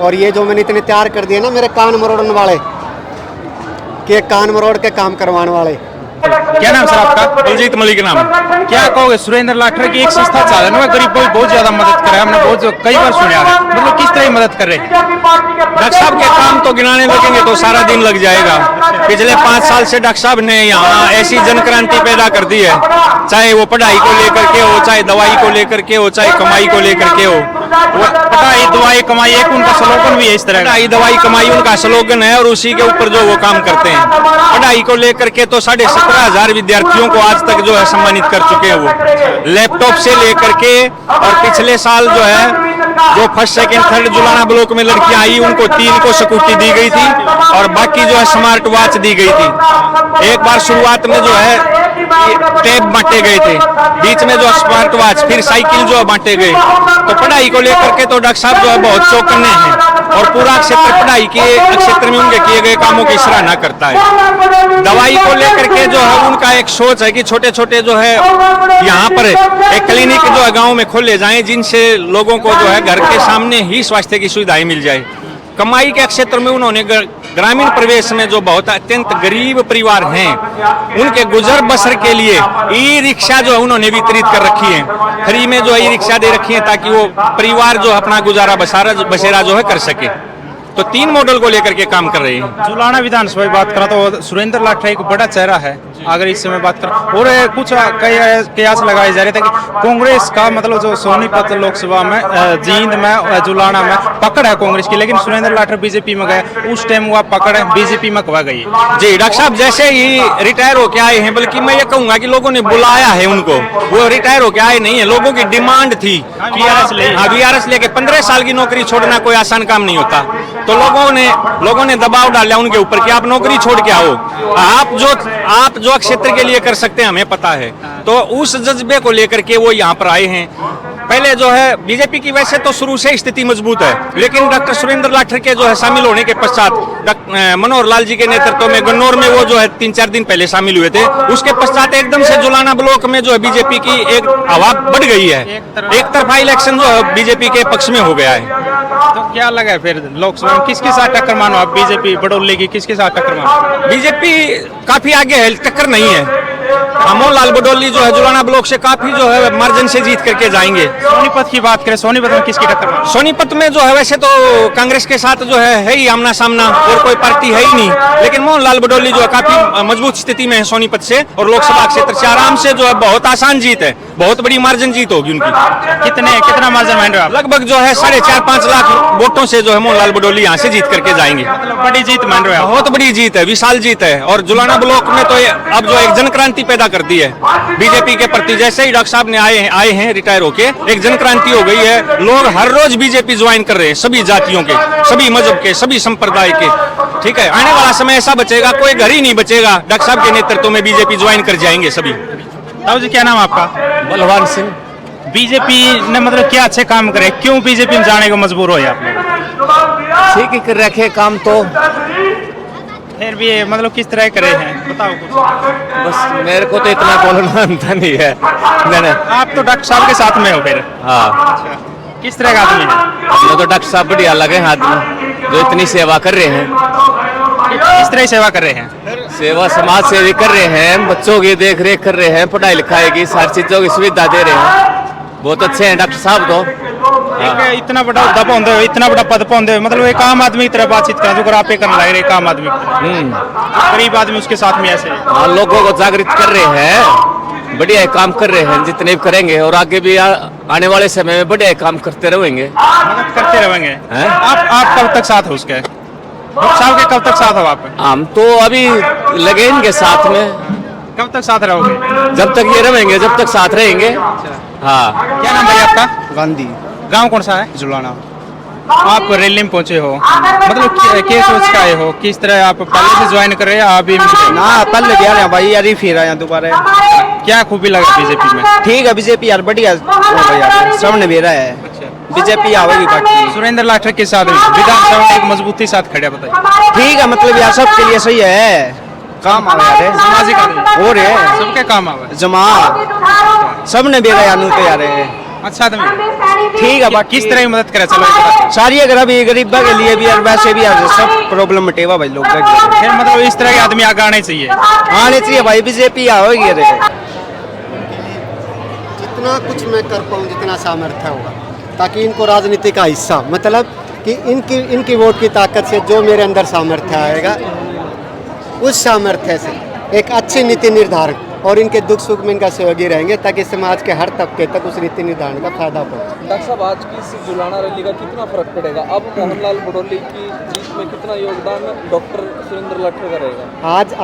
और ये जो मैंने इतने तैयार कर दिए ना मेरे कान मरोड़ने वाले, के कान मरोड़ के काम करवाने वाले। क्या नाम सर आपका? बलजीत मलिक नाम। क्या कहोगे सुरेंद्र लाठर की एक संस्था चाल है ना, गरीबों की बहुत ज्यादा मदद करे, हमने बहुत कई बार सुना है, मतलब किस तरह मदद कर रहे हैं? डॉक्टर साहब के काम तो गिनाने लगेंगे तो सारा दिन लग जाएगा। पिछले 5 साल से डॉक्टर साहब ने यहाँ ऐसी जनक्रांति पैदा कर दी है, चाहे वो पढ़ाई को लेकर के हो, चाहे दवाई को लेकर के हो, चाहे कमाई को लेकर के हो। पढ़ाई दवाई कमाई एक उनका स्लोगन भी है इस तरह। पढ़ाई दवाई कमाई उनका स्लोगन है और उसी के ऊपर जो वो काम करते हैं। पढ़ाई को लेकर के तो 17,500 विद्यार्थियों को आज तक जो है सम्मानित कर चुके हैं वो, लैपटॉप से लेकर के। और पिछले साल जो है जो first second third Julana block में लड़कियां आई उनको 3 को स्कूटी दी गई थी और बाकी जो है स्मार्ट वॉच दी गई थी। एक बार शुरुआत में जो है टैब बांटे गए थे, बीच में जो स्मार्ट वॉच, फिर साइकिल जो बांटे गए। तो पढ़ाई को लेकर के तो डॉक्टर साहब जो है बहुत चौकन्ने हैं और पूरा क्षेत्र पढ़ाई के क्षेत्र में उनके किए गए कामों की सराहना करता है। दवाई को लेकर के जो है उनका एक सोच है कि छोटे छोटे जो है यहाँ पर एक क्लिनिक जो है गाँव में खोले जाएं, जिनसे लोगों को जो है घर के सामने ही स्वास्थ्य की सुविधाएं मिल जाए। कमाई के क्षेत्र में उन्होंने ग्रामीण प्रदेश में जो बहुत अत्यंत गरीब परिवार हैं उनके गुजर बसर के लिए ई रिक्शा जो है उन्होंने वितरित कर रखी है, फ्री में जो है ई रिक्शा दे रखी है ताकि वो परिवार जो अपना गुजारा बसेरा जो है कर सके। तो 3 मॉडल को लेकर के काम कर रहे हैं। जुलाना विधानसभा की बात करा तो सुरेंद्र लाठर एक बड़ा चेहरा है अगर इस समय बात करें, और कुछ कयास लगाए जा रहे थे कि कांग्रेस का मतलब जो सोनीपत लोकसभा में जींद में जुलाना में पकड़ है कांग्रेस की, लेकिन सुरेंद्र लाठर बीजेपी में गए, उस टाइम हुआ पकड़ है बीजेपी में कवा गई। जी डॉक्टर साहब जैसे ही रिटायर होके आए हैं, बल्कि मैं ये कहूंगा कि लोगों ने बुलाया है उनको, वो रिटायर होके आए नहीं है, लोगों की डिमांड थी। वीआरएस लेके 15 साल की नौकरी छोड़ना कोई आसान काम नहीं होता, तो लोगों ने दबाव डाला उनके ऊपर कि आप नौकरी छोड़ के आओ, आप जो क्षेत्र के लिए कर सकते हैं हमें पता है। तो उस जज्बे को लेकर के वो यहाँ पर आए हैं। पहले जो है बीजेपी की वैसे तो शुरू से स्थिति मजबूत है, लेकिन डॉक्टर सुरेंद्र लाठर के जो है शामिल होने के पश्चात मनोहर लाल जी के नेतृत्व में गन्नौर में वो जो है 3-4 दिन पहले शामिल हुए थे, उसके पश्चात एकदम से जुलाना ब्लॉक में जो है बीजेपी की एक हवा बढ़ गई है, एक तरफा इलेक्शन जो है बीजेपी के पक्ष में हो गया है। तो क्या लगा फिर लोकसभा में किसके साथ टक्कर मानो आप? बीजेपी बड़ौली की किसके साथ टक्कर मानो? बीजेपी काफी आगे है, टक्कर नहीं है। मोहन लाल बडोली जो है जुलाना ब्लॉक से काफी जो है मार्जिन से जीत करके जाएंगे। सोनीपत की बात करें, सोनीपत में किसकी टक्कर मानो? सोनीपत में जो है वैसे तो कांग्रेस के साथ जो है ही आमना सामना, और कोई पार्टी है ही नहीं, लेकिन मोहन लाल बडोली जो है काफी मजबूत स्थिति में है सोनीपत से, और लोकसभा क्षेत्र से आराम से जो है बहुत आसान जीत है, बहुत बड़ी मार्जिन जीत होगी उनकी। कितना मार्जिन मान रहे हो आप? लगभग जो है 4.5-5 लाख वोटों से जो है मोहन लाल बडोली यहाँ से जीत करके जाएंगे। बड़ी जीत मान रहे हो? बहुत बड़ी जीत है, विशाल जीत है। और जुलाना ब्लॉक में तो अब जो एक जनक्रांति पैदा कर दी है बीजेपी के प्रति। जैसे ही डॉक्टर साहब ने आए हैं रिटायर होके, एक जनक्रांति हो गई है। लोग हर रोज बीजेपी ज्वाइन कर रहे हैं, सभी जातियों के, सभी मजहब के, सभी संप्रदाय के। ठीक है, आने वाला समय ऐसा बचेगा, कोई घर ही नहीं बचेगा, डॉक्टर साहब के नेतृत्व में बीजेपी ज्वाइन कर जाएंगे सभी। जी क्या नाम आपका? बलवान सिंह। बीजेपी ने मतलब क्या अच्छे काम करे, क्यों बीजेपी में जाने को मजबूर हो आप? ठीक ही कर रखे काम तो, फिर भी मतलब किस तरह करे हैं बताओ कुछ। बस मेरे को तो इतना बोलना आता नहीं है। आप तो डॉक्टर साहब के साथ में हो फिर? हाँ। किस तरह का आदमी है? हमने तो डॉक्टर साहब बढ़िया लगे हैं आदमी, जो इतनी सेवा कर रहे हैं। किस तरह सेवा कर रहे हैं? सेवा समाज सेवी कर रहे हैं, बच्चों की देख रेख कर रहे हैं, पढ़ाई लिखाई की सारी चीजों की सुविधा दे रहे हैं। बहुत अच्छे हैं डॉक्टर साहब तो। एक इतना बड़ा उद्दा पाते हुए, इतना बड़ा पद पाते हुए, मतलब एक आम आदमी की तरह बातचीत करें जो आप करने लग रहे, एक आम आदमी गरीब आदमी उसके साथ में ऐसे लोगों को जागृत कर रहे हैं, बढ़िया काम कर रहे हैं, जितने भी करेंगे और आगे भी आने वाले समय में बढ़िया काम करते रहेंगे, मदद करते रहेंगे। आप कब तक साथ हो उसके? डॉक्टर साहब के कब तक साथ हो आप? हम तो अभी लगे इनके साथ में। कब तक साथ रहोगे? जब तक ये रहेंगे, जब तक साथ रहेंगे। हाँ। क्या नाम भाई आपका? गांधी। गांव कौन सा है? जुलाना। आप रैली में पहुंचे हो, मतलब क्या सोच का आए हो, किस तरह आप पहले से ज्वाइन कर रहे हैं अभी? ना पहले गया ना भाई, यार फिर आया दोबारा। क्या खूबी लगा बीजेपी में? ठीक है, बीजेपी यार बढ़िया यार, सामने मेरा है। बीजेपी आवेगी बाकी। सुरेंद्र लाठर के साथ विधानसभा में एक मजबूती साथ खड़ा, बताइए। ठीक है, मतलब यार सबके लिए सही है, काम आवे यार, सामाजिक और है सबके काम आवे, जमा सबने बेरा यार तो यार अच्छा आदमी ठीक है, किस तरह की मदद करे चलो एक बात। सारी अगर अभी गरीबा के लिए भी और वैसे भी आज सब प्रॉब्लम मिटेगा भाई लोग का। फिर मतलब इस तरह के आदमी आगे आने चाहिए। आने चाहिए भाई, बीजेपी आओगी। अरे जितना कुछ मैं कर पाऊँ, जितना सामर्थ्य होगा, ताकि इनको राजनीति का हिस्सा, मतलब कि इनकी वोट की ताकत से जो मेरे अंदर सामर्थ्य आएगा, उस सामर्थ्य से एक अच्छी नीति निर्धारण और इनके दुख सुख में इनका सहयोगी रहेंगे, ताकि समाज के हर तबके तक उस नीति निर्धारण का फायदा पहुंचे। डॉक्टर साहब, आज की इस जुलाना रैली का कितना फर्क पड़ेगा? अब मोहनलाल बडोली की जीत में कितना योगदान डॉक्टर सुरेंद्र लाठर का रहेगा?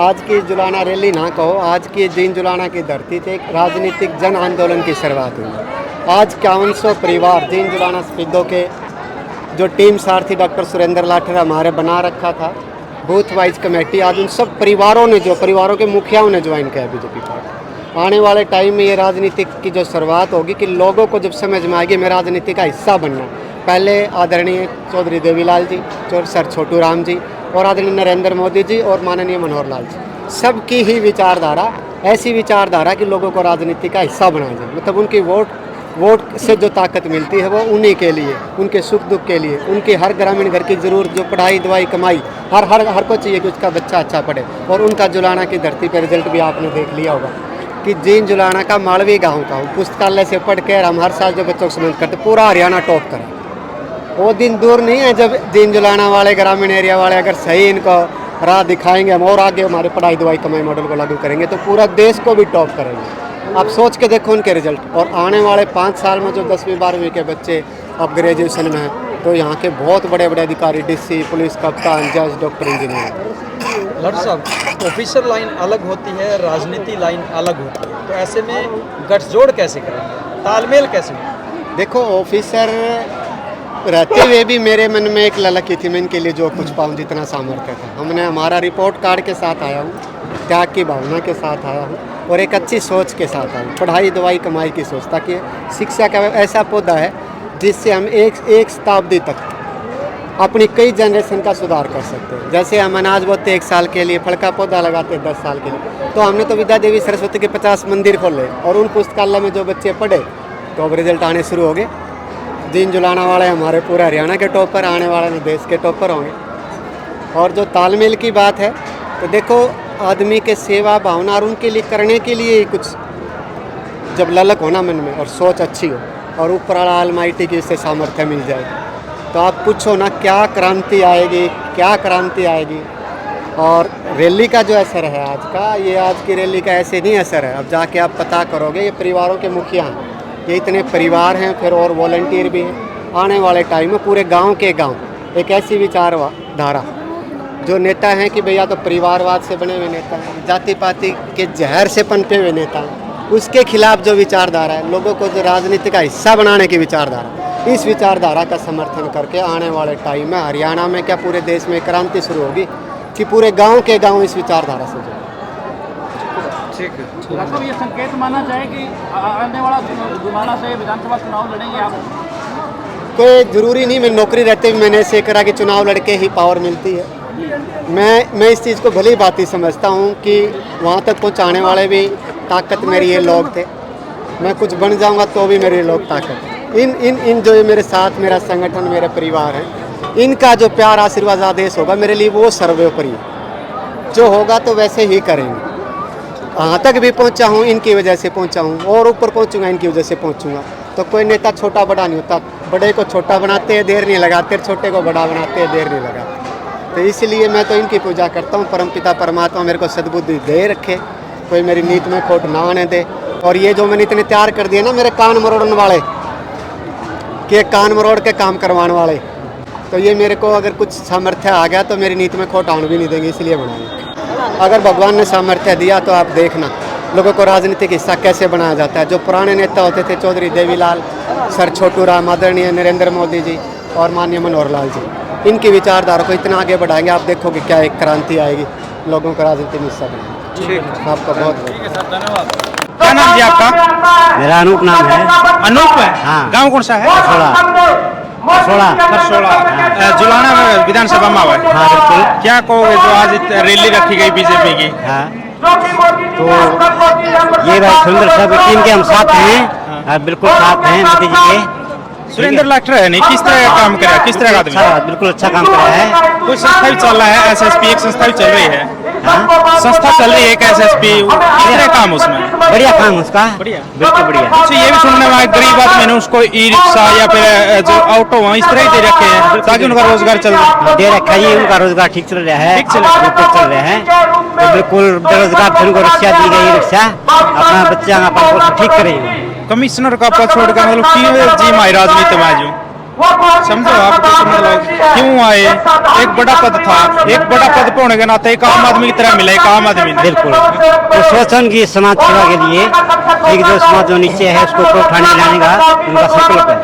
आज की जुलाना रैली ना कहो, आज की दीन जुलाना की धरती से एक राजनीतिक जन आंदोलन की शुरुआत हुई। आज 5100 परिवार दीन जुलाना स्पिद्दो के जो टीम सारथी डॉक्टर सुरेंद्र लाठर हमारे बना रखा था, बूथ वाइज कमेटी, आज उन सब परिवारों के मुखियाओं ने ज्वाइन किया बीजेपी पार्टी। आने वाले टाइम में ये राजनीति की जो शुरुआत होगी कि लोगों को जब समझ में आएगी मैं राजनीति का हिस्सा बनना, पहले आदरणीय चौधरी देवीलाल जी, सर छोटू राम जी और आदरणीय नरेंद्र मोदी जी और माननीय मनोहर लाल जी, सबकी ही विचारधारा ऐसी विचारधारा कि लोगों को राजनीति का हिस्सा बनाया जाए। मतलब उनकी वोट से जो ताकत मिलती है वो उन्हीं के लिए, उनके सुख दुख के लिए, उनके हर ग्रामीण घर की ज़रूरत, जो पढ़ाई दवाई कमाई हर को चाहिए कि उसका बच्चा अच्छा पढ़े। और उनका जुलाना की धरती पर रिजल्ट भी आपने देख लिया होगा कि दीन जुलाना का मालवी गांव का हूँ, पुस्तकालय से पढ़ कर हम हर साल जो बच्चों को सम्मानित करते, पूरा हरियाणा टॉप करें। वो दिन दूर नहीं है जब दीन जुलाना वाले ग्रामीण एरिया वाले अगर सही इनको राह दिखाएंगे हम और आगे हमारे पढ़ाई दवाई कमाई मॉडल को लागू करेंगे तो पूरा देश को भी टॉप करेंगे। आप सोच के देखो उनके रिजल्ट। और आने वाले 5 साल में जो 10वीं 12वीं के बच्चे अब ग्रेजुएशन में हैं, तो यहाँ के बहुत बड़े बड़े अधिकारी, डीसी, पुलिस कप्तान, जज, डॉक्टर, इंजीनियर। लाठर साहब, ऑफिसर लाइन अलग होती है, राजनीति लाइन अलग होती है, तो ऐसे में गठजोड़ कैसे करेंगे, तालमेल कैसे होगा? देखो, ऑफिसर रहते हुए भी मेरे मन में एक ललक थी, मैं इनके लिए जो कुछ पाऊँ, जितना सामर्थ्य था। हमने हमारा रिपोर्ट कार्ड के साथ आया हूँ, त्याग की भावना के साथ आया हूँ और एक अच्छी सोच के साथ आया हूँ, पढ़ाई दवाई कमाई की सोच, ताकि शिक्षा का ऐसा पौधा है जिससे हम एक शताब्दी तक अपनी कई जनरेशन का सुधार कर सकते हैं। जैसे हम अनाज बोते 1 साल के लिए, फल का पौधा लगाते 10 साल के लिए, तो हमने तो विद्या देवी सरस्वती के 50 मंदिर खोले और उन पुस्तकालय में जो बच्चे पढ़े तो अब रिजल्ट आने शुरू हो गए। दीन जुलाना वाले हमारे पूरे हरियाणा के टॉपर, आने वाले में देश के टॉपर होंगे। और जो तालमेल की बात है, तो देखो आदमी के सेवा भावना और उनके लिए करने के लिए कुछ जब ललक होना मन में और सोच अच्छी हो और ऊपर वाला अलमाइटी की इससे सामर्थ्य मिल जाएगी, तो आप पूछो ना क्या क्रांति आएगी, क्या क्रांति आएगी। और रैली का जो असर है आज का, ये आज की रैली का ऐसे नहीं असर है। अब जाके आप पता करोगे, ये परिवारों के मुखिया हैं, ये इतने परिवार हैं, फिर और वॉलंटियर भी हैं। आने वाले टाइम में पूरे गांव के गांव एक ऐसी विचारधारा, जो नेता हैं कि भैया तो परिवारवाद से बने हुए नेता हैं, जाति पाति के जहर से पनपे हुए नेता हैं, उसके खिलाफ जो विचारधारा है, लोगों को जो राजनीति का हिस्सा बनाने की विचारधारा, इस विचारधारा का समर्थन करके आने वाले टाइम में हरियाणा में क्या पूरे देश में क्रांति शुरू होगी कि पूरे गाँव के गाँव इस विचारधारा से जुड़े। मतलब ये संकेत माना जाए कि आने वाला जुलाना से विधानसभा चुनाव लड़ेंगे आप? कोई ज़रूरी नहीं, मैं नौकरी रहते हुए मैंने ऐसे करा कि चुनाव लड़के ही पावर मिलती है। मैं इस चीज़ को भली बात ही समझता हूँ कि वहाँ तक पहुँचाने वाले भी ताकत मेरी ये लोग थे। मैं कुछ बन जाऊँगा तो भी मेरे लोग ताकत। इन जो ये मेरे साथ मेरा संगठन, मेरे परिवार हैं, इनका जो प्यार आशीर्वाद आदेश होगा मेरे लिए वो सर्वोपरि है। जो होगा तो वैसे ही करेंगे। यहाँ तक भी पहुँचा हूँ इनकी वजह से पहुँचा हूँ और ऊपर पहुँचूँगा इनकी वजह से पहुँचूँगा। तो कोई नेता छोटा बड़ा नहीं होता, बड़े को छोटा बनाते हैं देर नहीं लगाते, छोटे को बड़ा बनाते हैं देर नहीं लगाते। तो इसलिए मैं तो इनकी पूजा करता हूँ। परमपिता परमात्मा मेरे को सद्बुद्धि दे रखे, कोई मेरी नीत में खोट ना आने दे। और ये जो मैंने इतने तैयार कर दिए ना मेरे कान मरोड़ने वाले, कि कान मरोड़ के काम करवाने वाले, तो ये मेरे को अगर कुछ सामर्थ्य आ गया तो मेरी नीति में खोट आने भी नहीं देंगे, इसलिए बनाएंगे। अगर भगवान ने सामर्थ्य दिया तो आप देखना लोगों को राजनीतिक हिस्सा कैसे बनाया जाता है। जो पुराने नेता होते थे, चौधरी देवीलाल, सर छोटू राम, आदरणीय नरेंद्र मोदी जी और माननीय मनोहर लाल जी, इनकी विचारधारा को इतना आगे बढ़ाएंगे, आप देखोगे क्या एक क्रांति आएगी, लोगों को राजनीतिक हिस्सा बनाएंगे। आपका बहुत बहुत धन्यवाद। क्या नाम जी आपका? मेरा अनूप नाम है। अनूप है? हाँ। गाँव कौन सा है? खरसोड़ा। जुलाना में विधानसभा में हुआ है। हाँ बिल्कुल। क्या कहोगे जो आज रैली रखी गई बीजेपी की? हाँ, तो ये भाई सुरेंद्र साहब की टीम के हम साथ हैं बिल्कुल साथ हैं मोदी जी के। सुरेंद्र लाठर है नहीं, किस तरह का काम करा, किस तरह का आदमी? अच्छा, बिल्कुल अच्छा काम कर रहा है। कोई संस्था भी चल रहा है, एसएसपी एक संस्था भी चल रही है, संस्था चल रही है एक एसएसपी, किस तरह काम उसमें? बढ़िया काम उसका, बढ़िया, बिल्कुल बढ़िया। अच्छा, ये भी सुनने में आया गरीब आदमी ने उसको ई रिक्शा या फिर जो ऑटो इस तरह ही दे रखे हैं ताकि उनका रोजगार चल रहा दे रखा है, उनका रोजगार ठीक चल रहा है, ठीक चल रहा है। बिल्कुल चल रहा है। तो बिल्कुल बेरोजगार को रिक्शा दी गई, रिक्शा अपना बच्चा का ठीक करेंगे। कमिश्नर का पद छोड़ कर मतलब क्यों जी माई राजनीति में आज समझो आप, मतलब क्यों आए? एक बड़ा पद था, एक बड़ा पद पे होने के नाते एक आम आदमी की तरह मिला, एक आम आदमी ने। बिल्कुल तो शोषण की समाज सेवा के लिए एक जो समाज जो नीचे है उसको ऊपर उठाने लाने का उनका संकल्प है।